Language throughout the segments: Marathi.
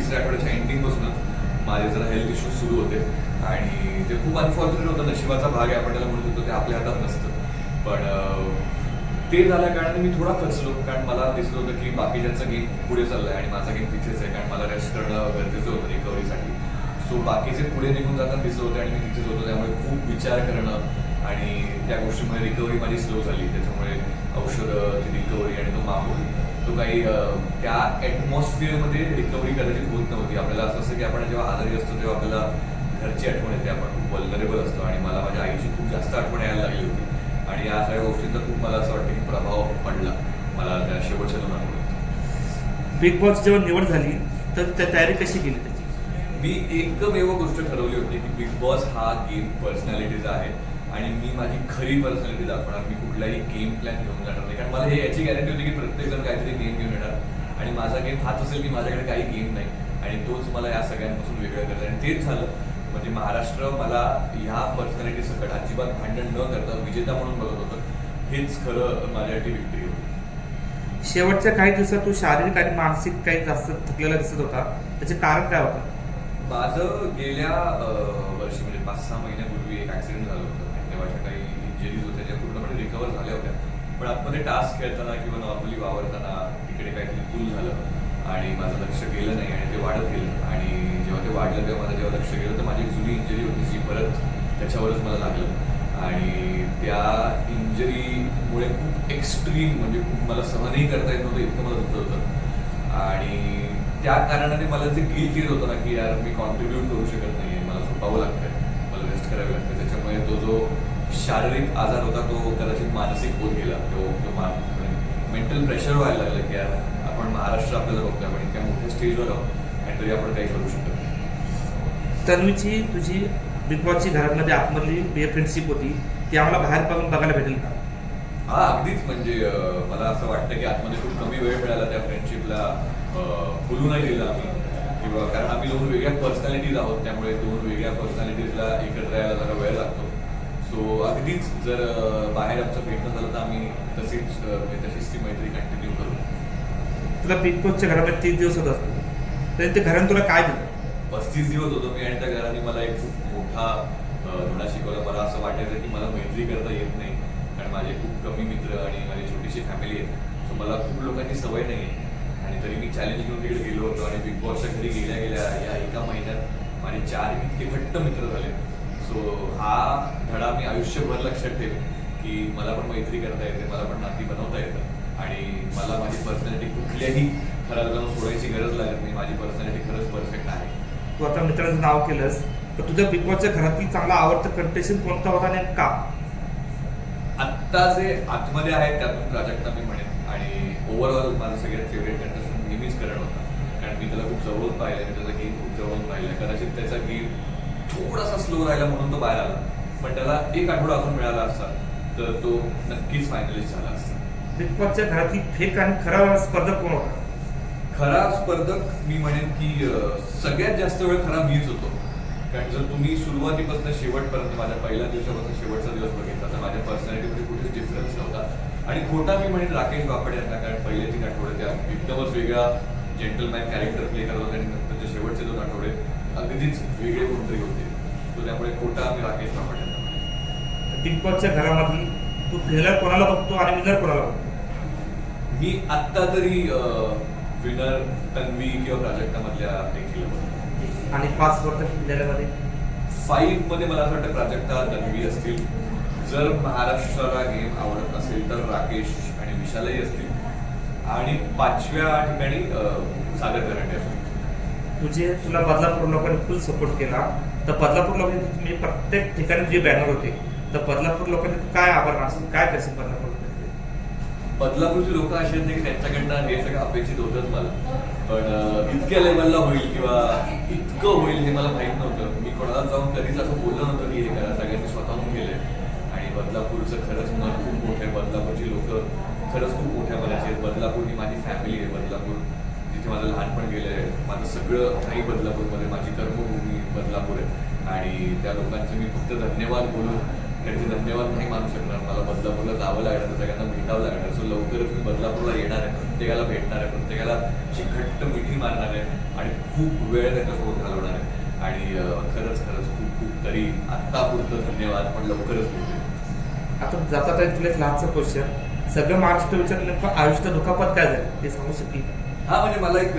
तिसऱ्या आठवड्याच्या एंडिंगपासूनच माझे जरा हेल्थ इश्यूज सुरू होते आणि ते खूप अनफॉर्च्युनेट होतं. नशिबाचा भाग आहे आपण त्याला म्हणू शकतो, ते आपल्या हातात नसतं. पण ते झाल्या कारणाने मी थोडा खचलो, कारण मला दिसत होतं की बाकीच्यांचा गेम पुढे चाललाय आणि माझा गेम तिथेच आहे, कारण मला रेस्ट करणं गरजेचं होतं रिकव्हरीसाठी. सो बाकीचे पुढे निघून जाताना दिसत होते आणि मी तिथेच होतो, त्यामुळे खूप विचार करणं आणि त्या गोष्टीमुळे रिकव्हरी माझी स्लो झाली. त्याच्यामुळे औषधं, ती रिकव्हरी आणि तो माहोल, तो काही त्या ॲटमॉस्फिअरमध्ये रिकव्हरी कदाचित होत नव्हती. आपल्याला असं असतं की आपण जेव्हा आजारी असतो तेव्हा आपल्याला घरची आठवण येते, आपण खूप वल्नरेबल असतो आणि मला माझ्या आईची खूप जास्त आठवण यायला लागली होती आणि या सगळ्या गोष्टींचा खूप मला असं वाटतं की प्रभाव पडला मला त्या शेवटच्या 2 आठवड्यात. बिग बॉस जेव्हा निवड झाली तर त्या तयारी कशी केली त्याची? मी एकमेव गोष्ट ठरवली होती की बिग बॉस हा गेम पर्सनॅलिटीचा आहे आणि मी माझी खरी पर्सनॅलिटी दाखवणार. मी कुठलाही गेम प्लॅन घेऊन जाणार नाही, कारण मला हे याची गॅरंटी होती की प्रत्येकजण काहीतरी गेम घेऊन येणार आणि माझा गेम हाच असेल की माझ्याकडे काही गेम नाही आणि तोच मला या सगळ्यांपासून वेगळं करत आणि तेच झालं. म्हणजे महाराष्ट्र मला ह्या पर्सनॅलिटी सकट अजिबात भांडण न करता विजेता म्हणून बघत होतं. हेच खरं माझ्यासाठी विक्ट्री होती. शेवटच्या काही दिवसात तू शारीरिक आणि मानसिक काही जास्त थकलेला दिसत होता, त्याचे कारण काय होतं? माझं गेल्या वर्षी म्हणजे 5-6 महिन्यापूर्वी एक ॲक्सिडेंट झालं होतं आणि तेव्हाच्या काही इंजरीज होत्या ज्या पूर्णपणे रिकवर झाल्या होत्या. पण आतमध्ये टास्क खेळताना किंवा नॉर्मली वावरताना तिकडे काहीतरी भूल झालं आणि माझं लक्ष गेलं नाही आणि ते वाढत गेलं आणि जेव्हा ते वाढलं तेव्हा माझं जेव्हा लक्ष गेलं तर माझी एक जुनी इंजरी होती जी परत त्याच्यावरच मला लागलं आणि त्या इंजरीमुळे खूप एक्स्ट्रीम म्हणजे खूप मला सहनही करता येत नव्हतं, इतकं मला दुखत होतं आणि त्या कारणाने मला जे गिल्ट येत होतं ना की यार मी कॉन्ट्रीब्यूट करू शकत नाही आहे, मला झोपावं लागतंय, मला रेस्ट करावी लागते. त्याच्यामुळे तो जो शारीरिक आजार होता तो कदाचित मानसिक होत गेला. तो मेंटल प्रेशर व्हायला लागलं की यार आपण महाराष्ट्र आपल्याला बघतोय, आपण इतक्या मोठ्या स्टेजवर आहोत आणि तरी आपण काही करू शकत नाही. तन्वीची तुझी बिग बॉसची घरामध्ये आतमधली फ्रेंडशिप होती, ती आम्हाला बाहेर पाहून बघायला भेटेल का? हा, अगदीच. म्हणजे मला असं वाटतं की आतमध्ये खूप कमी वेळ मिळाला त्या फ्रेंडशिपला बोलू नाही दिलं आम्ही, किंवा कारण आम्ही 2 वेगळ्या पर्सनॅलिटीज आहोत, त्यामुळे 2 वेगळ्या पर्सनॅलिटीजला एकत्र यायला जरा वेळ लागतो. सो अगदीच जर बाहेर आमचं भेटणं झालं तर आम्ही तशीच ती मैत्री कंटिन्यू करू. तुला बिग बॉसच्या घरामध्ये 30 दिवस होत असतो, तर ते घरानं तुला काय दिलं? 35 दिवस होतो मी आणि त्या घराने मला एक खूप मोठा धडा शिकवला. मला असं वाटायचं की मला मैत्री करता येत नाही, कारण माझे खूप कमी मित्र आणि माझी छोटीशी फॅमिली आहे. सो मला खूप लोकांची सवय नाही आहे आणि तरी मी चॅलेंज घेऊन तिकडे गेलो होतो आणि बिग बॉसच्या घरी गेल्या गेल्या या एका महिन्यात माझे 4 इतके घट्ट मित्र झाले. सो हा धडा मी आयुष्यभर लक्षात ठेवेन की मला पण मैत्री करता येते, मला पण नाती बनवता येतं आणि मला माझी पर्सनॅलिटी कुठल्याही थराला जाऊन सोडायची गरज लागत नाही. माझी पर्सनॅलिटी खरंच परफेक्ट आहे. तू आता मित्रांचं नाव केलंस, तर तुझ्या बिग बॉसच्या घरातील चांगला आवडता कंटेस्टंट कोणता होता आणि का? आत्ता जे आतमध्ये आहे त्यातून प्राजक्ता मी म्हणेन आणि ओव्हरऑल माझं सगळ्यात फेवरेट कंटेस्टंट नेहमीच करण होता, कारण मी त्याला खूप जवळून पाहिलं, मी त्याचा गेम खूप जवळून पाहिला. कदाचित त्याचा गेम थोडासा स्लो राहिला म्हणून तो बाहेर आला, पण त्याला 1 आठवडा अजून मिळाला असता तर तो नक्कीच फायनलिस्ट झाला असता. बिग बॉसच्या घरातील फेक आणि खरा स्पर्धक कोण होता? खरा स्पर्धक मी म्हणेन की सगळ्यात जास्त वेळ खरा मीच होतो, कारण जर तुम्ही सुरुवातीपासून शेवटपर्यंत माझ्या पहिल्या दिवसापासून शेवटचा दिवस बघितला तर माझ्या पर्सनॅलिटीमध्ये कुठेच डिफरन्स नव्हता. आणि खोटा मी म्हणेन राकेश बापडे यांना, कारण पहिले 3 आठवडे त्या एकदमच वेगळा जेंटलमॅन कॅरेक्टर प्ले करत होते आणि नंतरचे शेवटचे 2 आठवडे अगदीच वेगळे कोणतरी होते. सो त्यामुळे खोटा मी राकेश बापडे यांना म्हणेन. बिग बॉसच्या घरामध्ये तू फेलर कोणाला बघतो आणि विनर कोणाला बघतो? मी आत्ता तरी विनर तन्वी किंवा प्राजक्ता मधल्या देखील बघतो. आणि 5 वर्ष दिलेल्यामध्ये 5 मध्ये मला असं वाटतं प्राजक्ता, तन्वी असतील. जर महाराष्ट्राला गेम आवडत असेल तर राकेश आणि विशालही असतील आणि 5व्या ठिकाणी सागर करंडे असतील. तुला बदलापूर लोकांनी फुल सपोर्ट केला, तर बदलापूर लोकांनी तुम्ही प्रत्येक ठिकाणी जे बॅनर होते, तर बदलापूर लोकांनी काय आभार मानतील, काय करशील बदलापूर? बदलापूरची लोक अशी आहेत की त्यांच्याकडनं हे सगळं अपेक्षित होतंच मला, पण इतक्या लेवलला होईल किंवा इतकं होईल हे मला माहीत नव्हतं. मी कोणाला जाऊन कधीच असं बोललं नव्हतं की हे करा, सगळ्यांनी स्वतःहून केलंय आणि बदलापूरचं खरंच मन खूप मोठं आहे. बदलापूरची लोक खरंच खूप मोठ्या मनाची आहेत. बदलापूर ही माझी फॅमिली आहे. बदलापूर जिथे माझं लहानपण गेलं आहे, माझं सगळं काही बदलापूरमध्ये, माझी कर्मभूमी बदलापूर आहे आणि त्या लोकांचे मी फक्त धन्यवाद बोलून त्यांचे धन्यवाद नाही मानू शकणार. मला बदलापूरला जावं लागणार, सगळ्यांना भेटावं लागणार. सो लवकरच मी बदलापूरला येणार आहे, प्रत्येकाला भेटणार आहे, प्रत्येकाला अशी घट्ट मिठी मारणार आहे आणि खूप वेळ त्यांच्यासोबत घालवणार आहे. आणि खरंच खरंच खूप खूप तरी आत्ता पुरतं धन्यवाद, पण लवकरच भेटू. आता जाता ताई तुला एक लहानसा क्वेश्चन, सगळं महाराष्ट्र विचार नेमकं आयुष्यात दुखापत काय झाली ते सांगू शकते? हा म्हणजे मला एक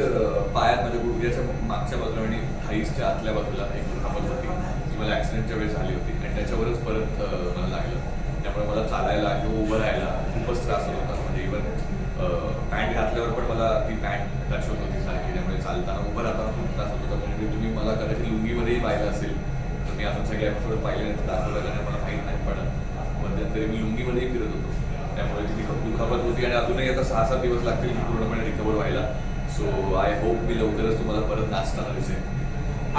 पायात माझ्या गुडघ्याच्या मागच्या बाजूला आणि थाईसच्या आतल्या बाजूला एक दुखापत होती, जी मला ऍक्सिडेंटच्या वेळेस झाली होती आणि त्याच्यावरच परत मला लागलं. त्यामुळे मला चालायला किंवा उभं राहायला खूपच त्रास होत होता. म्हणजे इव्हन पॅन्ट घातल्यावर पण मला ती पॅन्ट टच होत होती सारखी, त्यामुळे चालताना उभं राहताना खूप त्रास होत होता. म्हणजे तुम्ही मला कदाचित लुंगीमध्येही पाहिलं असेल, तर मी अजून सगळे एपिसोड पाहिले नाही, दाखवलं नाही, मला माहीत नाही पडत. मध्यंतरी मी लुंगीमध्येही फिरत होतो, त्यामुळे ती दुखापत होती आणि अजूनही आता 6-7 दिवस लागतील पूर्णपणे रिकवर व्हायला. सो आय होप मी लवकरच तुम्हाला परत नाचताना दिसेल.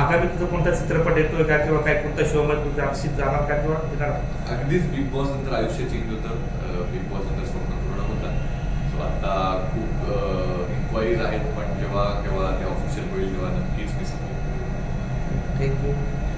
आगामी तुझा कोणता चित्रपट येतोय का किंवा काय कोणता शो मध्ये तुझ्या अक्षित जाणार का किंवा येणार? अगदीच बिग बॉस नंतर आयुष्य चेंज होतं, बिग बॉस नंतर स्वप्न पूर्ण होतं. सो आता खूप इन्क्वायरीज आहेत, पण जेव्हा केव्हा ते ऑफिशियल होईल तेव्हा नक्कीच मी सांगेन. थँक्यू.